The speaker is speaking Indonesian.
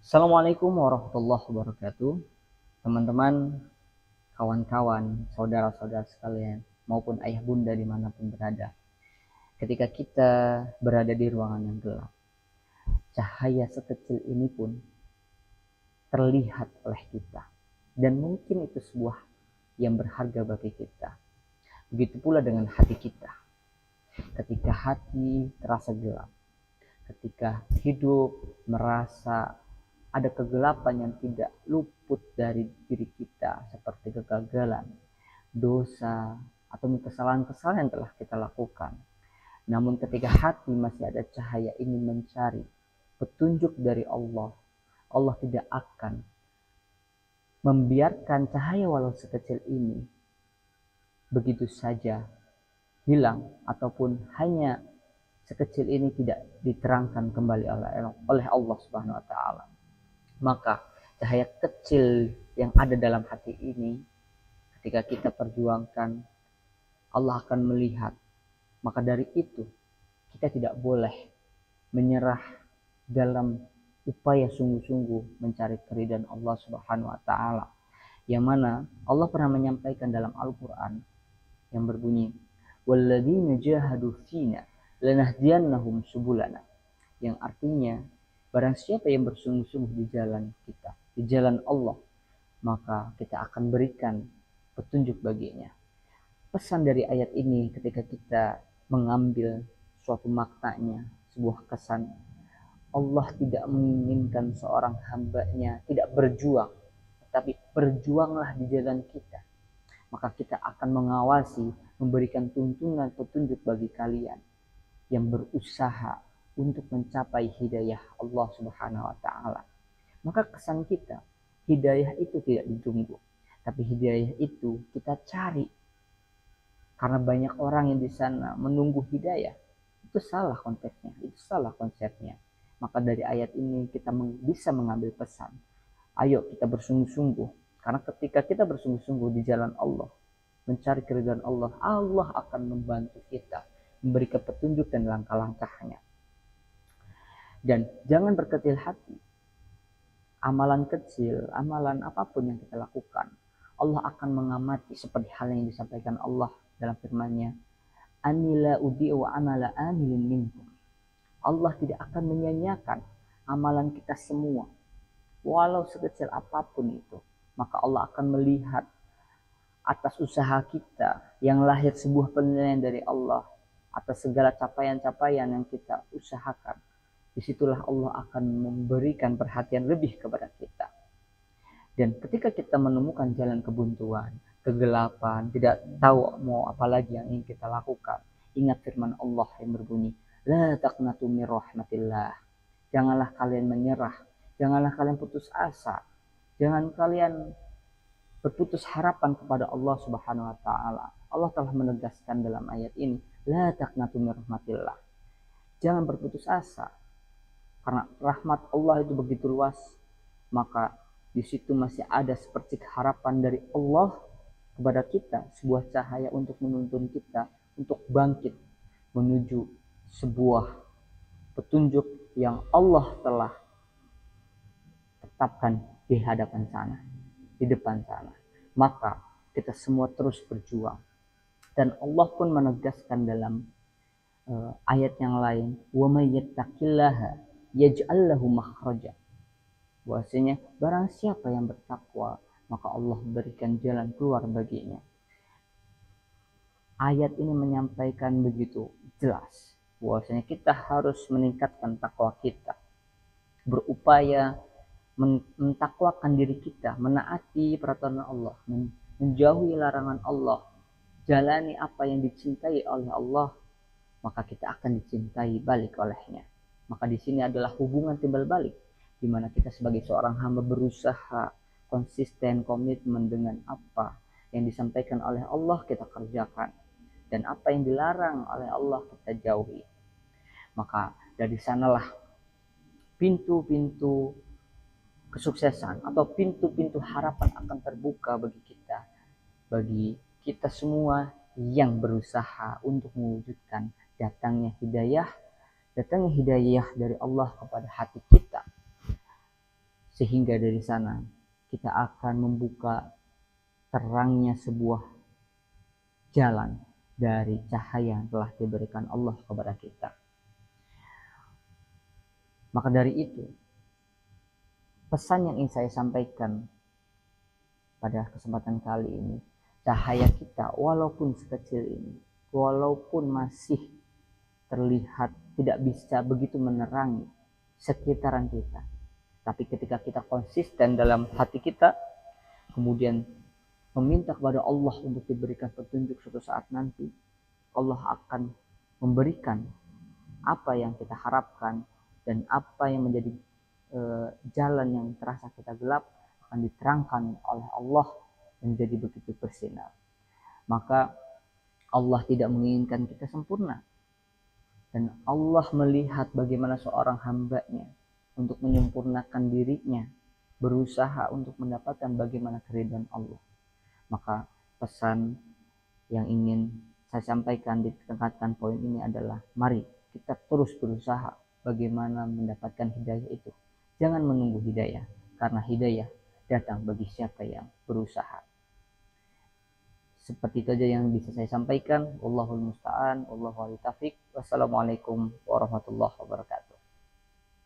Assalamualaikum warahmatullahi wabarakatuh. Teman-teman, kawan-kawan, saudara-saudara sekalian, maupun ayah bunda dimanapun berada. Ketika kita berada di ruangan yang gelap, cahaya sekecil ini pun terlihat oleh kita. Dan mungkin itu sebuah yang berharga bagi kita. Begitu pula dengan hati kita. Ketika hati terasa gelap, ketika hidup merasa ada kegelapan yang tidak luput dari diri kita, seperti kegagalan, dosa, atau kesalahan-kesalahan yang telah kita lakukan. Namun ketika hati masih ada cahaya ingin mencari petunjuk dari Allah, Allah tidak akan membiarkan cahaya walau sekecil ini begitu saja hilang, ataupun hanya sekecil ini tidak diterangkan kembali oleh Allah Subhanahu wa taala. Maka cahaya kecil yang ada dalam hati ini, ketika kita perjuangkan, Allah akan melihat. Maka dari itu kita tidak boleh menyerah dalam upaya sungguh-sungguh mencari keridhaan Allah Subhanahu wa taala. Yang mana Allah pernah menyampaikan dalam Al-Qur'an yang berbunyi, "Walladzina jahadu fina lanahdiyannahum subulana." Yang artinya, barang siapa yang bersungguh-sungguh di jalan kita, di jalan Allah, maka kita akan berikan petunjuk baginya. Pesan dari ayat ini ketika kita mengambil suatu maknanya, sebuah kesan, Allah tidak menginginkan seorang hambanya tidak berjuang, tapi berjuanglah di jalan kita. Maka kita akan mengawasi, memberikan tuntunan petunjuk bagi kalian yang berusaha untuk mencapai hidayah Allah Subhanahu wa taala. Maka kesan kita, hidayah itu tidak ditunggu, tapi hidayah itu kita cari. Karena banyak orang yang di sana menunggu hidayah. Itu salah konteksnya, itu salah konsepnya. Maka dari ayat ini kita bisa mengambil pesan. Ayo kita bersungguh-sungguh. Karena ketika kita bersungguh-sungguh di jalan Allah, mencari keridhaan Allah, Allah akan membantu kita, memberikan petunjuk dan langkah-langkahnya. Dan jangan berkecil hati. Amalan kecil, amalan apapun yang kita lakukan, Allah akan mengamati, seperti hal yang disampaikan Allah dalam firman-Nya, "Anila udi'u amala amilin minkum." Allah tidak akan menyanyiakan amalan kita semua, walau sekecil apapun itu. Maka Allah akan melihat atas usaha kita yang lahir sebuah penilaian dari Allah atas segala capaian-capaian yang kita usahakan. Disitulah Allah akan memberikan perhatian lebih kepada kita. Dan ketika kita menemukan jalan kebuntuan, kegelapan, tidak tahu mau apa lagi yang ingin kita lakukan, ingat firman Allah yang berbunyi, "La taqnatu min rahmatillah." Janganlah kalian menyerah, janganlah kalian putus asa, jangan kalian berputus harapan kepada Allah Subhanahu wa taala. Allah telah menegaskan dalam ayat ini, "La taqnatu min rahmatillah." Jangan berputus asa. Karena rahmat Allah itu begitu luas, maka di situ masih ada seperti harapan dari Allah kepada kita, sebuah cahaya untuk menuntun kita untuk bangkit menuju sebuah petunjuk yang Allah telah tetapkan di hadapan sana, di depan sana. Maka kita semua terus berjuang. Dan Allah pun menegaskan dalam ayat yang lain, "Wa may yattaqillaha yaj'al lahu makhraja." Bahwasanya barang siapa yang bertakwa, maka Allah berikan jalan keluar baginya. Ayat ini menyampaikan begitu jelas bahwasanya kita harus meningkatkan takwa kita, berupaya mentakwakan diri kita, menaati peraturan Allah, menjauhi larangan Allah, jalani apa yang dicintai oleh Allah, maka kita akan dicintai balik olehnya. Maka di sini adalah hubungan timbal balik, di mana kita sebagai seorang hamba berusaha konsisten, komitmen dengan apa yang disampaikan oleh Allah kita kerjakan, dan apa yang dilarang oleh Allah kita jauhi. Maka dari sanalah pintu-pintu kesuksesan atau pintu-pintu harapan akan terbuka bagi kita semua yang berusaha untuk mewujudkan datangnya hidayah dari Allah kepada hati kita. sehingga dari sana kita akan membuka terangnya sebuah jalan dari cahaya yang telah diberikan Allah kepada kita. Maka dari itu, pesan yang ingin saya sampaikan pada kesempatan kali ini, cahaya kita walaupun sekecil ini, walaupun masih terlihat tidak bisa begitu menerangi sekitaran kita, tapi ketika kita konsisten dalam hati kita, kemudian meminta kepada Allah untuk diberikan petunjuk suatu saat nanti, Allah akan memberikan apa yang kita harapkan, dan apa yang menjadi jalan yang terasa kita gelap akan diterangkan oleh Allah menjadi begitu bersinar. Maka Allah tidak menginginkan kita sempurna, dan Allah melihat bagaimana seorang hambanya untuk menyempurnakan dirinya, berusaha untuk mendapatkan bagaimana keridhaan Allah. Maka pesan yang ingin saya sampaikan di tingkatan poin ini adalah, mari kita terus berusaha bagaimana mendapatkan hidayah itu. Jangan menunggu hidayah, karena hidayah datang bagi siapa yang berusaha. Seperti itu saja yang bisa saya sampaikan. Wallahul musta'an, wallahu a'lam. Wassalamualaikum warahmatullahi wabarakatuh.